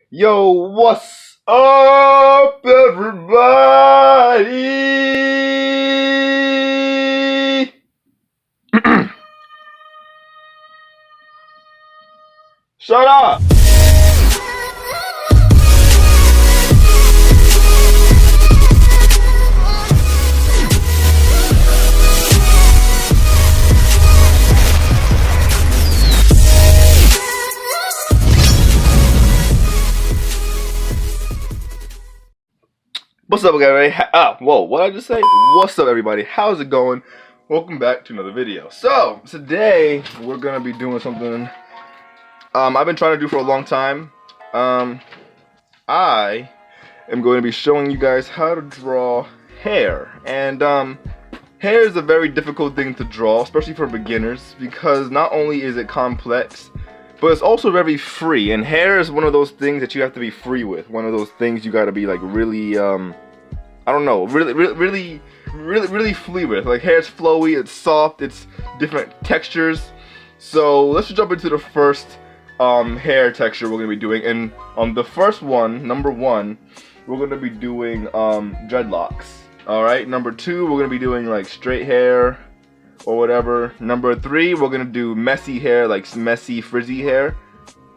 Yo, what's up, everybody? Shut up! What's up, everybody? Whoa, what did I just say? What's up, everybody? How's it going? Welcome back to another video. So, today, we're gonna be doing something I've been trying to do for a long time. I am going to be showing you guys how to draw hair. And, hair is a very difficult thing to draw, especially for beginners, because not only is it complex, but it's also very free. And hair is one of those things that you have to be free with. One of those things you gotta be like really, I don't know, really free with. Like, hair's flowy, it's soft, it's different textures. So let's just jump into the first hair texture we're gonna be doing. And on the first one, number one, we're gonna be doing dreadlocks. Alright, number two, we're gonna be doing like straight hair or whatever. Number three, we're gonna do messy hair, like messy frizzy hair.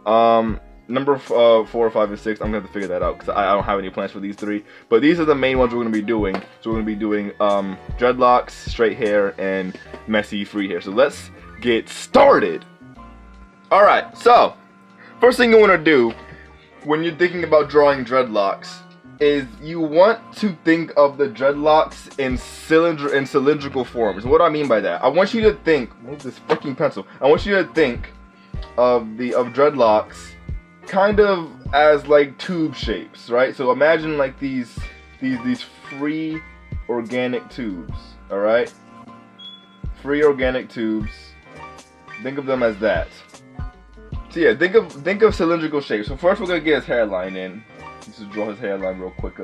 Number 4, 5, and 6, I'm gonna have to figure that out because I don't have any plans for these three. But these are the main ones we're gonna be doing. So we're gonna be doing dreadlocks, straight hair, and messy free hair. So let's get started. Alright, so first thing you wanna do when you're thinking about drawing dreadlocks is you want to think of the dreadlocks in cylindrical forms. What do I mean by that? I want you to think, move this fucking pencil. I want you to think of dreadlocks kind of as like tube shapes, right? So imagine like these free organic tubes, all right? Free organic tubes. Think of them as that. So yeah, think of cylindrical shapes. So first we're gonna get his hairline in. Let's just draw his hairline real quick.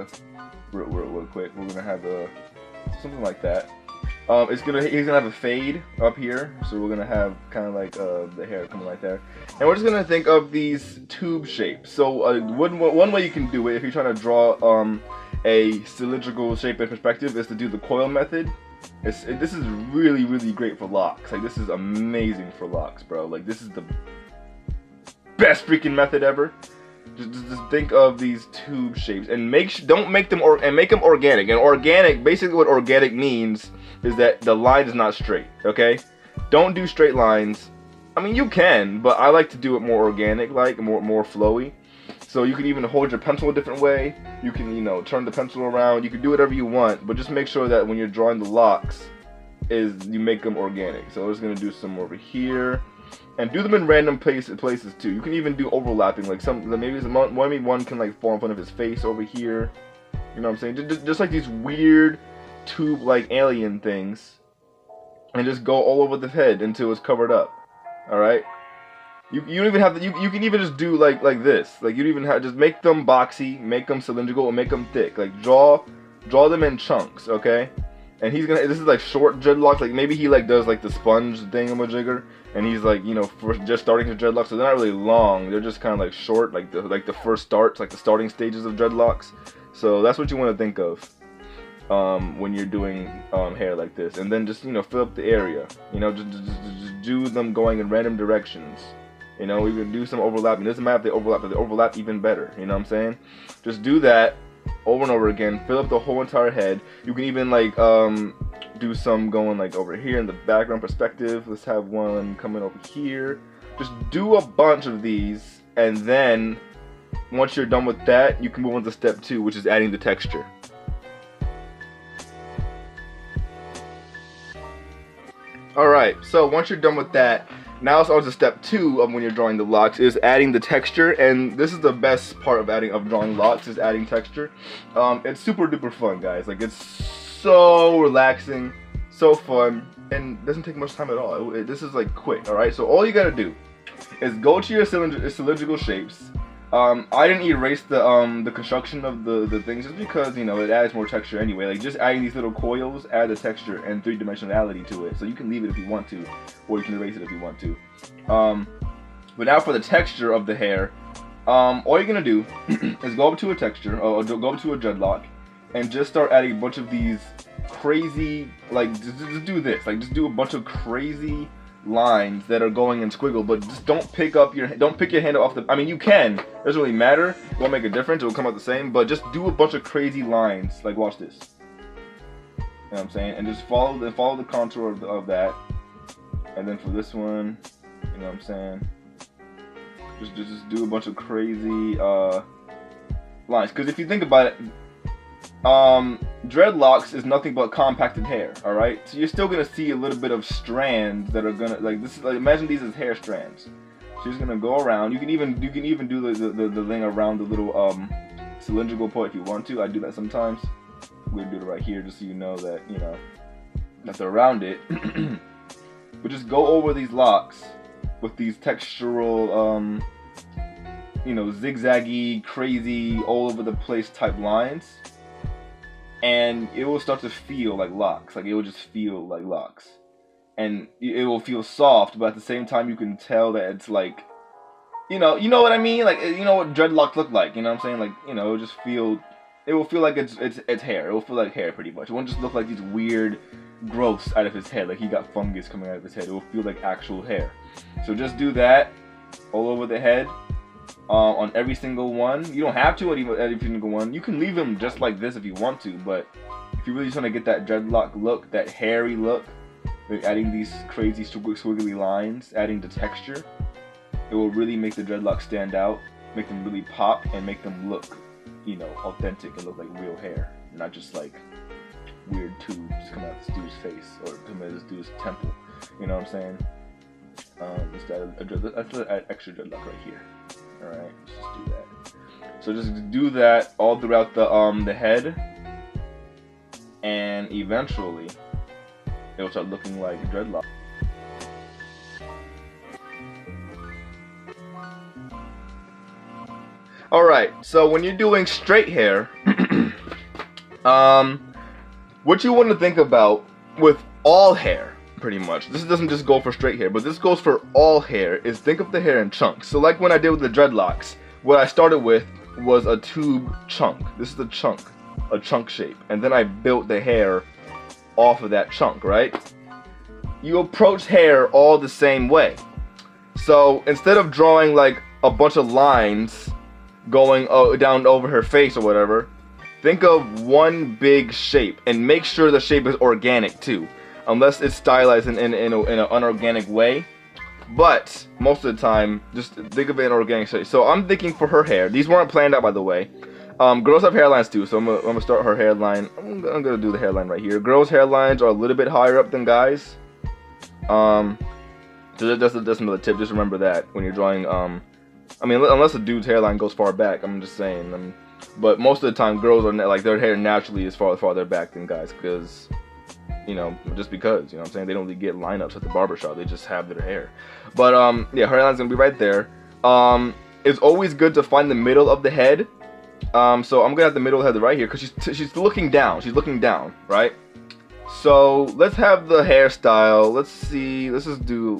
Real quick. We're gonna have something like that. He's gonna have a fade up here, so we're gonna have kind of like the hair coming right there, and we're just gonna think of these tube shapes. So one way you can do it if you're trying to draw a cylindrical shape in perspective is to do the coil method. This is really great for locks. Like, this is amazing for locks, bro. Like, this is the best freaking method ever. Just think of these tube shapes and make them organic. And organic, basically what organic means is that the line is not straight, okay? Don't do straight lines. I mean, you can, but I like to do it more organic, like more flowy. So you can even hold your pencil a different way. You can, you know, turn the pencil around. You can do whatever you want, but just make sure that when you're drawing the locks you make them organic. So we're just gonna do some over here. And do them in random places too. You can even do overlapping, like maybe one can like fall in front of his face over here. You know what I'm saying? Just like these weird tube-like alien things, and just go all over the head until it's covered up. All right. You don't even have to. You can even just do like this. Like, you don't even have, just make them boxy, make them cylindrical, and make them thick. Like, draw them in chunks. Okay. And this is like short dreadlocks. Like, maybe he like does like the sponge thingamajigger, and he's like, you know, just starting his dreadlocks, so they're not really long. They're just kind of like short, like the first starts, like the starting stages of dreadlocks. So that's what you want to think of when you're doing hair like this. And then just, you know, fill up the area. You know, just do them going in random directions. You know, we can do some overlapping. It doesn't matter if they overlap, but they overlap even better. You know what I'm saying? Just do that over and over again. Fill up the whole entire head. You can even like do some going like over here in the background perspective. Let's have one coming over here. Just do a bunch of these, and then once you're done with that, you can move on to step 2, which is adding the texture. Alright, so once you're done with that, now it's on to step 2 of when you're drawing the locks, is adding the texture. And this is the best part of drawing locks, is adding texture. It's super duper fun, guys. Like, it's so relaxing, so fun, and doesn't take much time at all. This is like quick. Alright, so all you gotta do is go to your cylindrical shapes. I didn't erase the construction of the things just because, you know, it adds more texture anyway. Like, just adding these little coils add the texture and three-dimensionality to it. So you can leave it if you want to, or you can erase it if you want to. But now for the texture of the hair, all you're gonna do is go up to a texture, or go up to a dreadlock, and just start adding a bunch of these crazy, like, just do this, like, just do a bunch of crazy lines that are going in squiggle, but just don't pick your hand off the, I mean, you can, it doesn't really matter, it won't make a difference, it will come out the same, but just do a bunch of crazy lines, like, watch this, you know what I'm saying, and just follow the contour of that, and then for this one, you know what I'm saying, just do a bunch of crazy lines, because if you think about it, dreadlocks is nothing but compacted hair, alright? So you're still gonna see a little bit of strands that are gonna, like, this is, like, imagine these as hair strands. So you're just gonna go around, you can even do the thing around the little cylindrical part if you want to. I do that sometimes. We're gonna do it right here just so you know that, you know, that's around it. But just go over these locks with these textural, you know, zigzaggy, crazy, all over the place type lines. And it will start to feel like locks, like it will just feel like locks, and it will feel soft, but at the same time you can tell that it's like, you know what I mean, like, you know what dreadlocks look like, you know what I'm saying, like, you know, it will feel like it's hair, it will feel like hair pretty much. It won't just look like these weird growths out of his head, like he got fungus coming out of his head. It will feel like actual hair. So just do that all over the head. On every single one. You don't have to at every single one. You can leave them just like this if you want to, but if you're really trying to get that dreadlock look, that hairy look, like adding these crazy squiggly lines, adding the texture, it will really make the dreadlock stand out, make them really pop, and make them look, you know, authentic and look like real hair, not just like weird tubes coming out this dude's face or coming out this dude's temple. You know what I'm saying? Just add extra dreadlock right here. Alright, let's just do that. So just do that all throughout the head, and eventually it'll start looking like dreadlock. Alright, so when you're doing straight hair, what you want to think about with all hair, pretty much, this doesn't just go for straight hair, but this goes for all hair, is think of the hair in chunks. So like when I did with the dreadlocks, what I started with was a tube chunk. This is the chunk, a chunk shape, and then I built the hair off of that chunk, right? You approach hair all the same way. So instead of drawing like a bunch of lines going down over her face or whatever, think of one big shape, and make sure the shape is organic too. Unless it's stylized in an unorganic way, but most of the time, just think of it in organic shape. So I'm thinking for her hair, these weren't planned out by the way. Girls have hairlines too, so I'm gonna start her hairline. I'm gonna do the hairline right here. Girls' hairlines are a little bit higher up than guys. So that's another tip. Just remember that when you're drawing. I mean, unless a dude's hairline goes far back, I'm just saying. But most of the time, girls are like their hair naturally is farther back than guys, because, you know, just because, you know what I'm saying, they don't really get lineups at the barbershop, they just have their hair. But yeah, her hairline's gonna be right there. It's always good to find the middle of the head. So I'm gonna have the middle of the head right here, because she's looking down, right? So let's have the hairstyle. Let's see, let's just do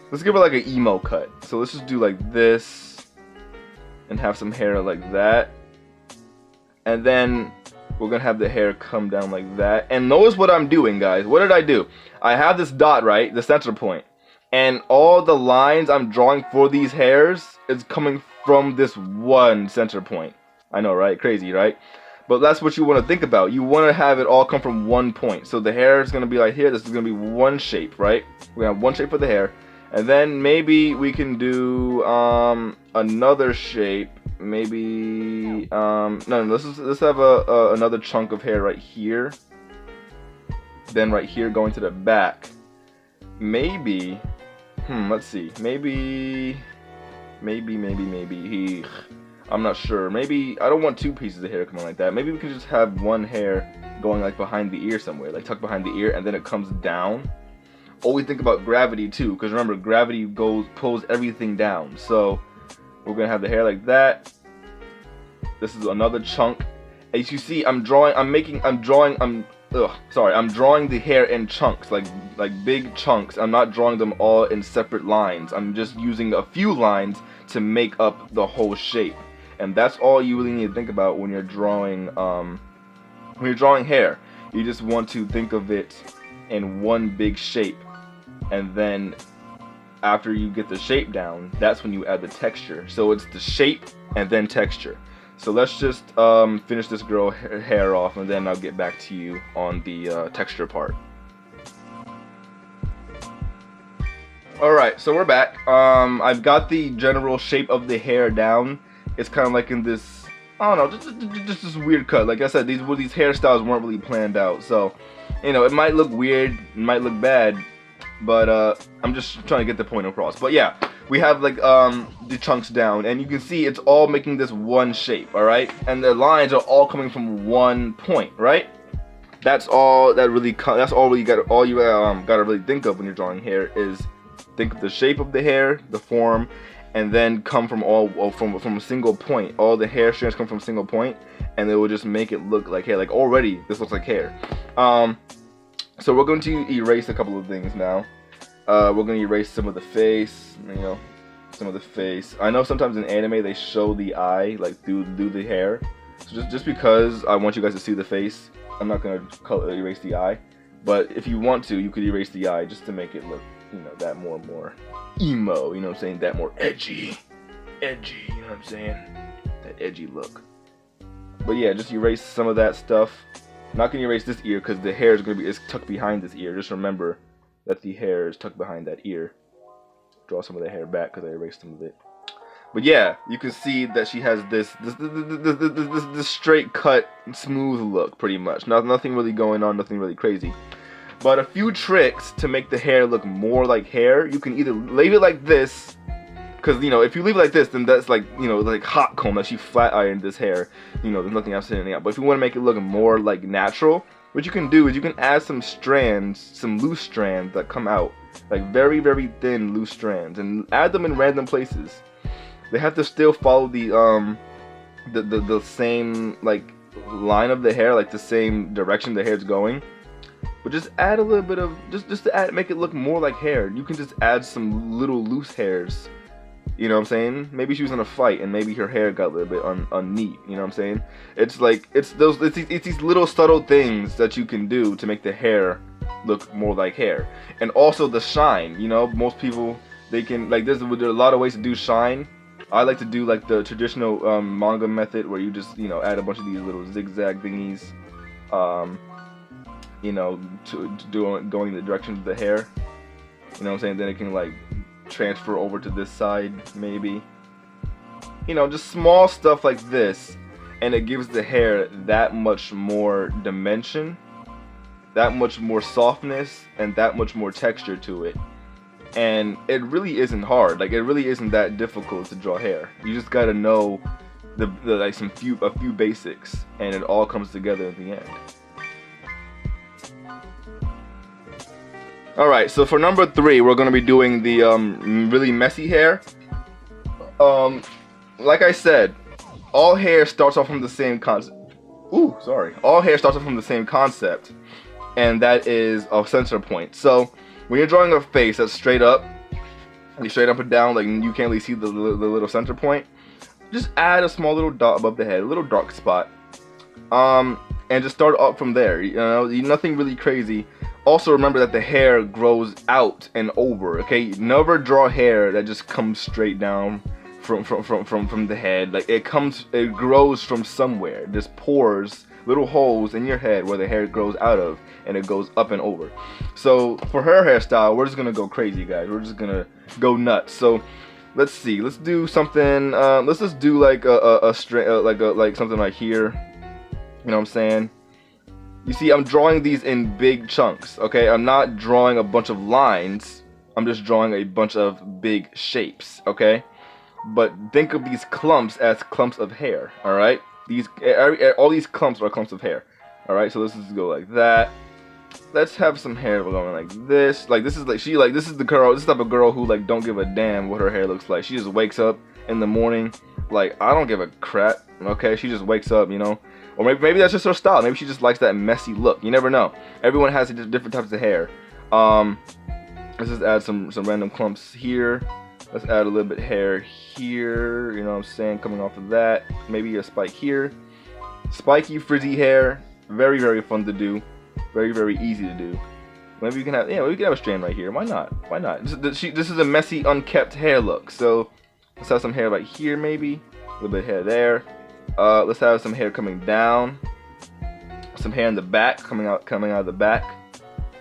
let's give her like an emo cut. So let's just do like this and have some hair like that, and then we're gonna have the hair come down like that. And notice what I'm doing, guys. What did I do? I have this dot, right, the center point, and all the lines I'm drawing for these hairs is coming from this one center point. I know, right? Crazy, right? But that's what you want to think about. You want to have it all come from one point. So the hair is gonna be like here. This is gonna be one shape, right? We have one shape for the hair, and then maybe we can do another shape. Maybe no, let's have another chunk of hair right here, then right here going to the back. Maybe let's see, maybe I'm not sure. Maybe I don't want two pieces of hair coming like that. Maybe we can just have one hair going like behind the ear somewhere, like tucked behind the ear, and then it comes down. Always think about gravity too, because remember, gravity pulls everything down. So we're gonna have the hair like that. This is another chunk. As you see, I'm drawing the hair in chunks, like big chunks. I'm not drawing them all in separate lines. I'm just using a few lines to make up the whole shape. And that's all you really need to think about when you're drawing hair. You just want to think of it in one big shape, and then after you get the shape down, that's when you add the texture. So it's the shape and then texture. So let's just finish this girl hair off, and then I'll get back to you on the texture part. Alright, so we're back. I've got the general shape of the hair down. It's kind of like in this, I don't know, just this weird cut. Like I said, these hairstyles weren't really planned out. So, you know, it might look weird, it might look bad, but I'm just trying to get the point across. But yeah, we have like the chunks down, and you can see it's all making this one shape, alright? And the lines are all coming from one point, right? That's all that really you gotta really think of when you're drawing hair is think of the shape of the hair, the form, and then come from from a single point. All the hair strands come from a single point, and it will just make it look like hair. Like already, this looks like hair. So we're going to erase a couple of things now. We're going to erase some of the face, you know, some of the face. I know sometimes in anime they show the eye like through the hair. So just because I want you guys to see the face, I'm not going to erase the eye. But if you want to, you could erase the eye just to make it look, you know, that more emo, you know what I'm saying, that more edgy, you know what I'm saying, that edgy look. But yeah, just erase some of that stuff. I'm not gonna erase this ear because the hair is tucked behind this ear. Just remember that the hair is tucked behind that ear. Draw some of the hair back because I erased some of it. But yeah, you can see that she has this straight cut, smooth look, pretty much. Nothing really going on, nothing really crazy. But a few tricks to make the hair look more like hair. You can either leave it like this, because, you know, if you leave it like this, then that's like, you know, like hot comb, like she flat ironed this hair. You know, there's nothing else standing out. But if you want to make it look more like natural, what you can do is you can add some strands, some loose strands that come out, like very, very thin loose strands, and add them in random places. They have to still follow the same like line of the hair, like the same direction the hair's going. But just add a little bit of, just to make it look more like hair. You can just add some little loose hairs. You know what I'm saying? Maybe she was in a fight and maybe her hair got a little bit unneat. You know what I'm saying? It's like, it's these little subtle things that you can do to make the hair look more like hair. And also the shine, you know, most people, they can, like, there are a lot of ways to do shine. I like to do like the traditional manga method where you just, you know, add a bunch of these little zigzag thingies. You know, going the direction of the hair. You know what I'm saying? Then it can like transfer over to this side, maybe. You know, just small stuff like this, and it gives the hair that much more dimension, that much more softness, and that much more texture to it. And it really isn't hard. Like, it really isn't that difficult to draw hair. You just gotta know like a few basics, and it all comes together in the end. Alright, so for number 3, we're going to be doing the really messy hair. Like I said, all hair starts off from the same concept. All hair starts off from the same concept, and that is a center point. So when you're drawing a face that's straight up and down, like you can't really see the little center point, just add a small little dot above the head, a little dark spot, and just start up from there. You know, nothing really crazy. Also remember that the hair grows out and over, okay? Never draw hair that just comes straight down from the head. Like, it grows from somewhere. There's pores, little holes in your head where the hair grows out of, and it goes up and over. So for her hairstyle, we're just gonna go crazy, guys. We're just gonna go nuts. So let's see. Let's do something. Let's just do like like something like here. You know what I'm saying? You see, I'm drawing these in big chunks, okay? I'm not drawing a bunch of lines. I'm just drawing a bunch of big shapes, okay? But think of these clumps as clumps of hair, all right? All these clumps are clumps of hair, all right? So let's just go like that. Let's have some hair going like this. Like, this is the girl. This is the type of girl who like don't give a damn what her hair looks like. She just wakes up in the morning, like, I don't give a crap, okay? She just wakes up, you know? Or maybe that's just her style. Maybe she just likes that messy look. You never know. Everyone has different types of hair. Let's just add some random clumps here. Let's add a little bit hair here, you know what I'm saying, coming off of that. Maybe a spike here. Spiky, frizzy hair, very, very fun to do. Very, very easy to do. Maybe we can have, we can have a strand right here. Why not? Why not? This is a messy, unkept hair look. So let's have some hair right here, maybe. A little bit of hair there. Let's have some hair coming down. Some hair in the back, coming out of the back.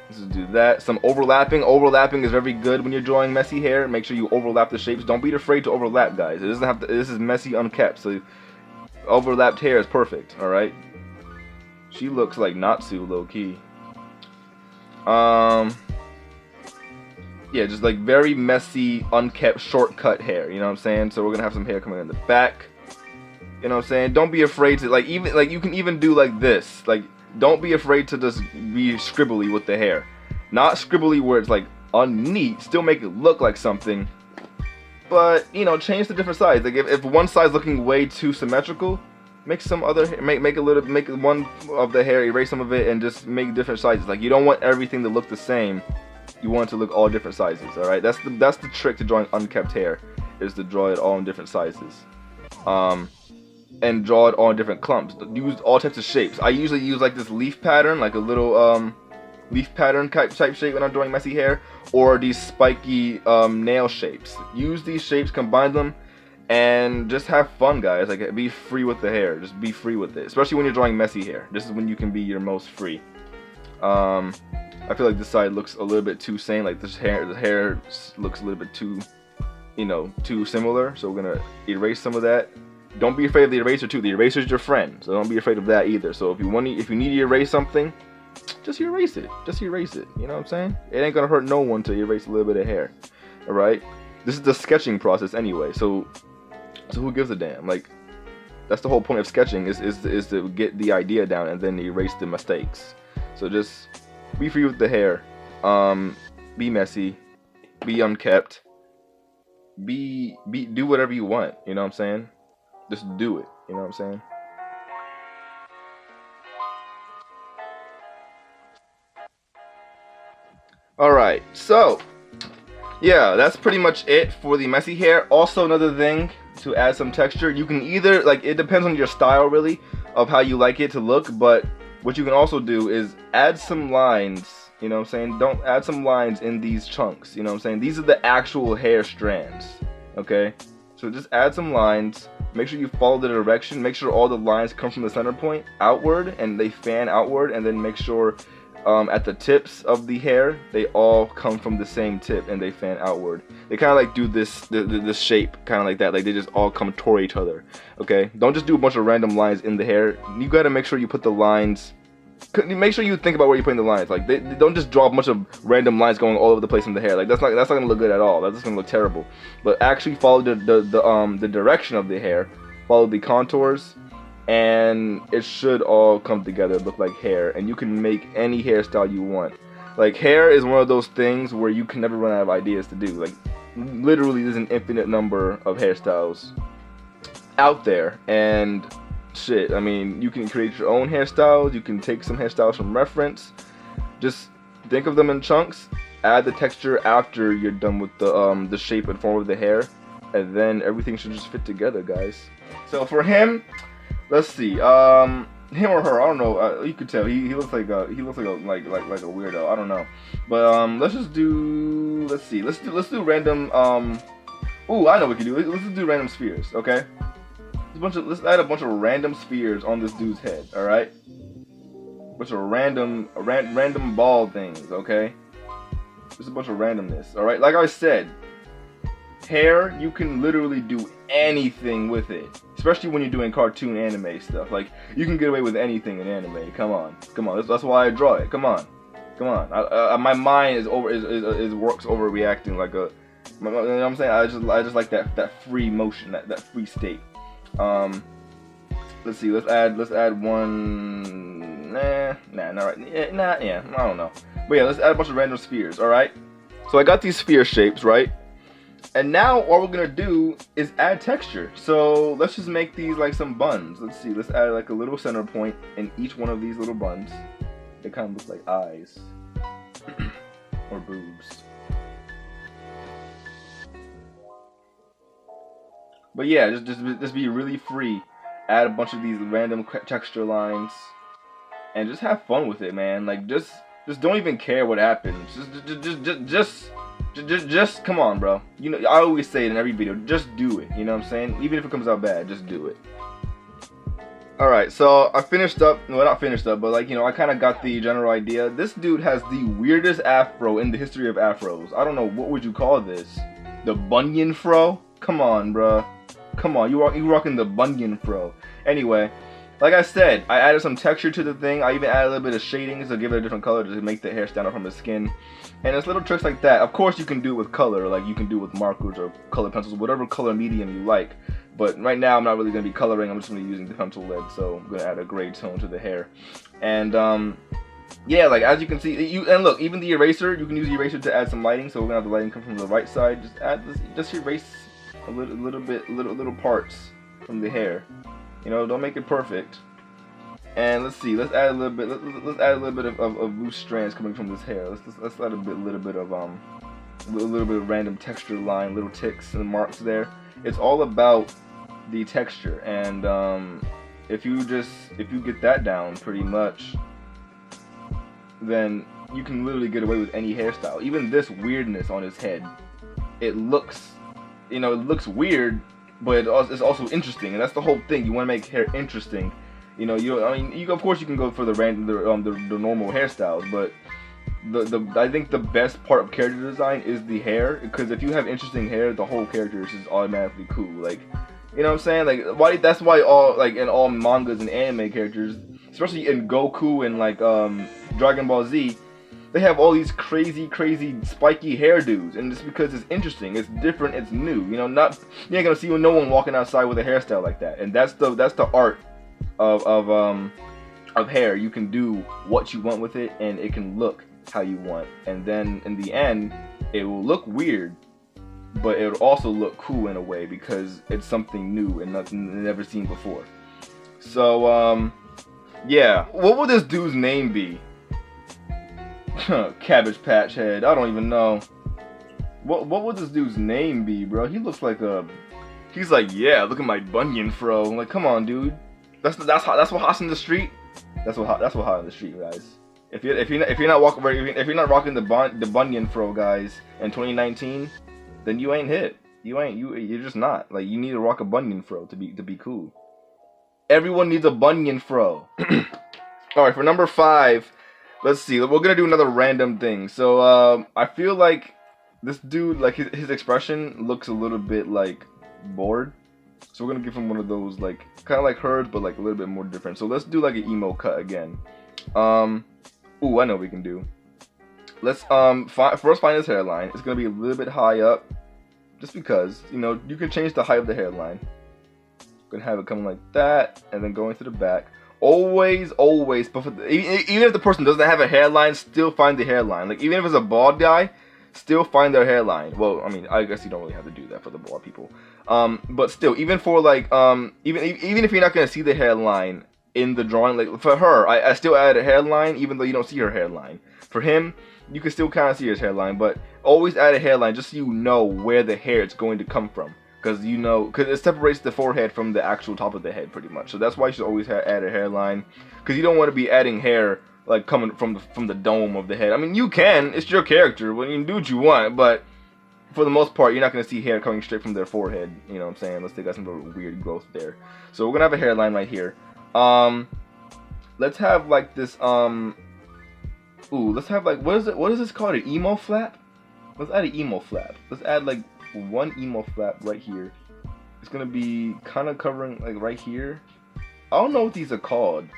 Let's just do that. Some overlapping. Overlapping is very good when you're drawing messy hair. Make sure you overlap the shapes. Don't be afraid to overlap, guys. It doesn't have to. This is messy, unkept. So overlapped hair is perfect. All right. She looks like Natsu, low key. Yeah, just like very messy, unkept, shortcut hair, you know what I'm saying? So we're gonna have some hair coming in the back. You know what I'm saying? Don't be afraid to you can even do like this. Like, don't be afraid to just be scribbly with the hair. Not scribbly where it's like unneat, still make it look like something. But, you know, change the different sides. Like if one side's looking way too symmetrical, make some other make one of the hair, erase some of it, and just make different sizes. Like, you don't want everything to look the same. You want it to look all different sizes. All right, that's the trick to drawing unkept hair, is to draw it all in different sizes, and draw it all in different clumps. Use all types of shapes. I usually use like this leaf pattern, like a little leaf pattern type shape when I'm drawing messy hair, or these spiky nail shapes. Use these shapes, combine them, and just have fun, guys. Like, be free with the hair. Just be free with it, especially when you're drawing messy hair. This is when you can be your most free. I feel like this side looks a little bit too same. Like the hair looks a little bit too, too similar. So we're gonna erase some of that. Don't be afraid of the eraser too. The eraser is your friend, so don't be afraid of that either. So if you need to erase something, just erase it. Just erase it. You know what I'm saying? It ain't gonna hurt no one to erase a little bit of hair. All right. This is the sketching process anyway. So who gives a damn? Like, that's the whole point of sketching is to get the idea down and then erase the mistakes. So just be free with the hair. Be messy. Be unkept. Do whatever you want. You know what I'm saying? Just do it. You know what I'm saying? Alright, so yeah, that's pretty much it for the messy hair. Also, another thing to add some texture, you can either, like, it depends on your style really of how you like it to look, but what you can also do is add some lines. You know what I'm saying? Don't add some lines in these chunks. You know what I'm saying? These are the actual hair strands. Okay? So just add some lines. Make sure you follow the direction. Make sure all the lines come from the center point outward and they fan outward, and then make sure at the tips of the hair they all come from the same tip and they fan outward. They kind of like do this shape kind of like that. Like, they just all come toward each other. Okay? Don't just do a bunch of random lines in the hair. You got to make sure you put the lines. Make sure you think about where you're putting the lines. Like, they don't just draw a bunch of random lines going all over the place in the hair. Like, that's not gonna look good at all. That's just gonna look terrible. But actually follow the direction of the hair. Follow the contours, and it should all come together, look like hair. And you can make any hairstyle you want. Like, hair is one of those things where you can never run out of ideas to do. Like, literally, there's an infinite number of hairstyles out there, and shit, I mean, you can create your own hairstyles. You can take some hairstyles from reference. Just think of them in chunks. Add the texture after you're done with the shape and form of the hair, and then everything should just fit together, guys. So for him, let's see, him or her, I don't know. You could tell he looks like a weirdo. I don't know, but let's do random. Ooh, I know what we can do. Let's just do random spheres, okay? Let's add a bunch of random spheres on this dude's head, all right? Bunch of random ball things, okay? Just a bunch of randomness, all right? Like I said, hair, you can literally do anything with it, especially when you're doing cartoon anime stuff. Like, you can get away with anything in anime. Come on. That's why I draw it. Come on. My mind works overreacting like a. You know what I'm saying? I just like that free motion, that free state. Let's see. Let's add one. Not right. Yeah. I don't know. But yeah, let's add a bunch of random spheres. All right. So I got these sphere shapes, right? And now all we're gonna do is add texture. So let's just make these like some buns. Let's see. Let's add like a little center point in each one of these little buns. They kind of look like eyes or boobs. But yeah, just be really free. Add a bunch of these random texture lines, and just have fun with it, man. Like just don't even care what happens. Just come on, bro. You know, I always say it in every video. Just do it. You know what I'm saying? Even if it comes out bad, just do it. All right, so I finished up. Well, not finished up, but like, you know, I kind of got the general idea. This dude has the weirdest afro in the history of afros. I don't know, what would you call this? The bunion fro? Come on, bro. Come on, you rocking the bunion fro. Anyway, like I said, I added some texture to the thing. I even added a little bit of shading to give it a different color to make the hair stand out from his skin. And it's little tricks like that. Of course, you can do it with color, like you can do it with markers or color pencils, whatever color medium you like. But right now, I'm not really going to be coloring. I'm just going to be using the pencil lead, so I'm going to add a gray tone to the hair. And yeah, like as you can see, and look, even the eraser, you can use the eraser to add some lighting. So we're going to have the lighting come from the right side. Just add this, just erase a little parts from the hair. You know, don't make it perfect. And let's see, let's add a little bit. Let's add a little bit of loose strands coming from this hair. Let's add a little bit of random texture line, little ticks and marks there. It's all about the texture, and if you get that down pretty much, then you can literally get away with any hairstyle. Even this weirdness on his head, it looks, you know, it looks weird, but it's also interesting, and that's the whole thing. You want to make hair interesting. You know, I mean, of course you can go for the normal hairstyles, but I think the best part of character design is the hair, because if you have interesting hair, the whole character is just automatically cool. Like, you know what I'm saying? Like, that's why in all mangas and anime characters, especially in Goku and like Dragon Ball Z, they have all these crazy spiky hairdos, and it's because it's interesting, it's different, it's new. You know, you ain't gonna see no one walking outside with a hairstyle like that, and that's the art of hair. You can do what you want with it, and it can look how you want, and then in the end it will look weird, but it will also look cool in a way because it's something new and nothing never seen before. So yeah, what would this dude's name be? Cabbage Patch Head. I don't even know. What would this dude's name be, bro? He looks like he's like, yeah, look at my bunion fro. I'm like, come on, dude. That's what hot's in the street. That's what hot in the street, guys. If you're not rocking the bunion fro, guys, in 2019, then you ain't hit. You're just not. Like, you need to rock a bunion fro to be cool. Everyone needs a bunion fro. All right, for number 5, let's see. We're gonna do another random thing. So I feel like this dude, like his expression looks a little bit like bored. So we're gonna give him one of those, like kind of like hers, but like a little bit more different. So let's do like an emo cut again. Ooh, I know what we can do. Let's first find his hairline. It's gonna be a little bit high up, just because, you know, you can change the height of the hairline. Gonna have it coming like that, and then going to the back. Always, but even if the person doesn't have a hairline, still find the hairline. Like, even if it's a bald guy, still find their hairline. Well, I mean, I guess you don't really have to do that for the bald people. But still, even for like, even if you're not gonna see the hairline in the drawing, like for her, I still added a hairline, even though you don't see her hairline. For him, you can still kind of see his hairline, but always add a hairline just so you know where the hair is going to come from. Because it separates the forehead from the actual top of the head, pretty much. So that's why you should always add a hairline, because you don't want to be adding hair like coming from the dome of the head. I mean, you can, it's your character, well, you can do what you want, but for the most part, you're not going to see hair coming straight from their forehead, you know what I'm saying, unless they got some weird growth there. So we're going to have a hairline right here. Let's have like this, let's have like, what is this called, an emo flap? Let's add an emo flap. Let's add like one emo flap right here. It's going to be kind of covering like right here. I don't know what these are called.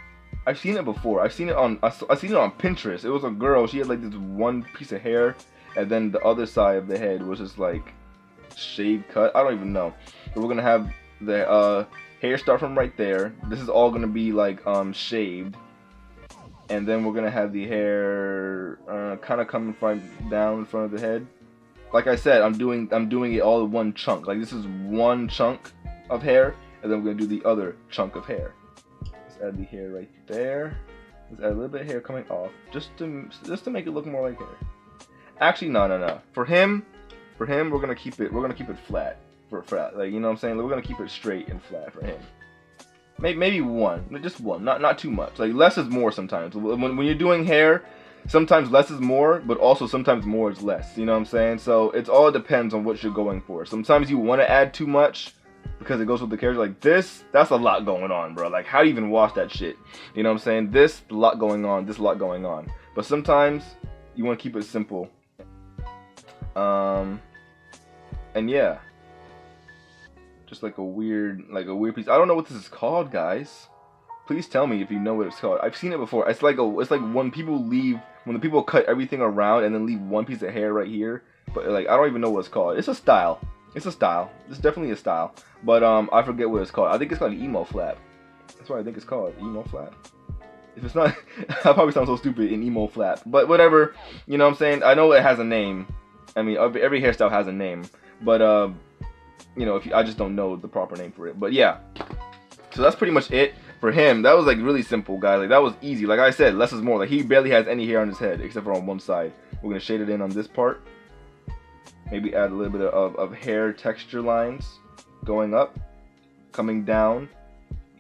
I've seen it before. I've seen it on Pinterest. It was a girl. She had like this one piece of hair, and then the other side of the head was just like shaved cut. I don't even know. But we're gonna have the hair start from right there. This is all gonna be like shaved, and then we're gonna have the hair kind of coming down in front of the head. Like I said, I'm doing it all in one chunk. Like, this is one chunk of hair, and then we're gonna do the other chunk of hair. Add the hair right there. Let's add a little bit of hair coming off, just to make it look more like hair. Actually, no. For him, we're gonna keep it flat. for flat. Like, you know what I'm saying? Like, we're gonna keep it straight and flat for him. Maybe one, just one, not too much. Like, less is more sometimes. When you're doing hair, sometimes less is more, but also sometimes more is less. You know what I'm saying? So it all depends on what you're going for. Sometimes you want to add too much because it goes with the character. Like this, that's a lot going on, bro. Like, how do you even wash that shit? You know what I'm saying? This, a lot going on. This, a lot going on. But sometimes you want to keep it simple. And yeah. Just like a weird piece. I don't know what this is called, guys. Please tell me if you know what it's called. I've seen it before. It's like when the people cut everything around and then leave one piece of hair right here. But like, I don't even know what it's called. It's a style. It's a style. It's definitely a style. But I forget what it's called. I think it's called an emo flap. That's what I think it's called. Emo flap. If it's not, I probably sound so stupid, an emo flap. But whatever. You know what I'm saying? I know it has a name. I mean, every hairstyle has a name. But you know, I just don't know the proper name for it. But yeah, so that's pretty much it for him. That was like really simple, guys. Like, that was easy. Like I said, less is more. Like, he barely has any hair on his head except for on one side. We're gonna shade it in on this part. Maybe add a little bit of hair texture lines going up, coming down.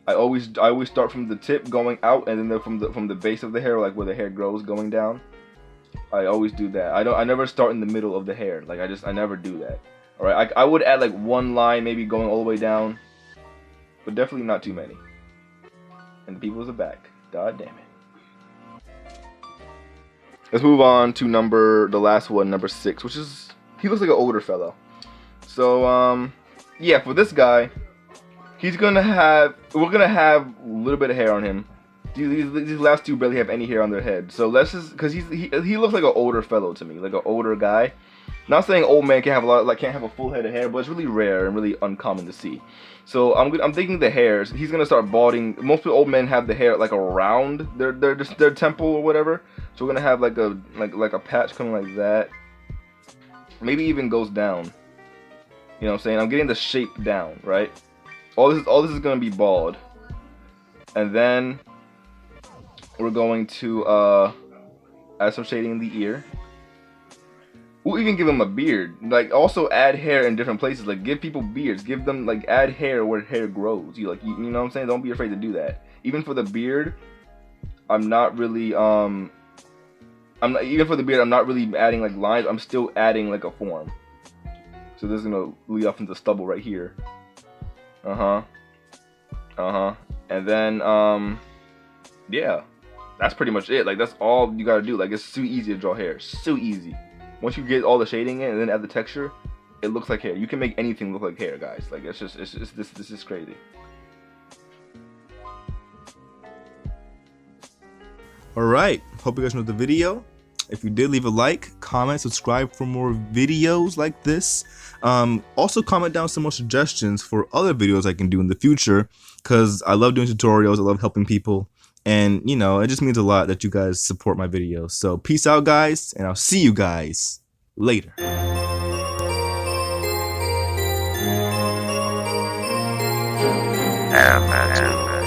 I always start from the tip going out, and then from the base of the hair, like where the hair grows, going down. I always do that. I never start in the middle of the hair. Like, I never do that. Alright, I would add like one line, maybe going all the way down, but definitely not too many. And the peoples are back. God damn it. Let's move on to the last one, number 6, which is, he looks like an older fellow. So, yeah, for this guy, we're gonna have a little bit of hair on him. These last two barely have any hair on their head. So let's just, cause he looks like an older fellow to me, like an older guy. Not saying old man can't have a full head of hair, but it's really rare and really uncommon to see. So I'm thinking the hairs. He's gonna start balding. Most of the old men have the hair like around their temple or whatever. So we're gonna have like a patch coming like that. Maybe even goes down. You know what I'm saying? I'm getting the shape down, right? All this is gonna be bald, and then we're going to add some shading in the ear. We'll even give him a beard. Like, also add hair in different places. Like, give people beards. Give them, like, add hair where hair grows. You know what I'm saying? Don't be afraid to do that. Even for the beard, I'm not really even for the beard, I'm not really adding like lines. I'm still adding like a form. So this is gonna lead off into stubble right here. And then yeah, that's pretty much it. Like, that's all you gotta do. Like, it's so easy to draw hair. So easy. Once you get all the shading in and then add the texture, it looks like hair. You can make anything look like hair, guys. Like, this is crazy. Alright, hope you guys enjoyed the video. If you did, leave a like, comment, subscribe for more videos like this. Also comment down some more suggestions for other videos I can do in the future, because I love doing tutorials, I love helping people, and you know, it just means a lot that you guys support my videos. So peace out, guys, and I'll see you guys later. Amateur.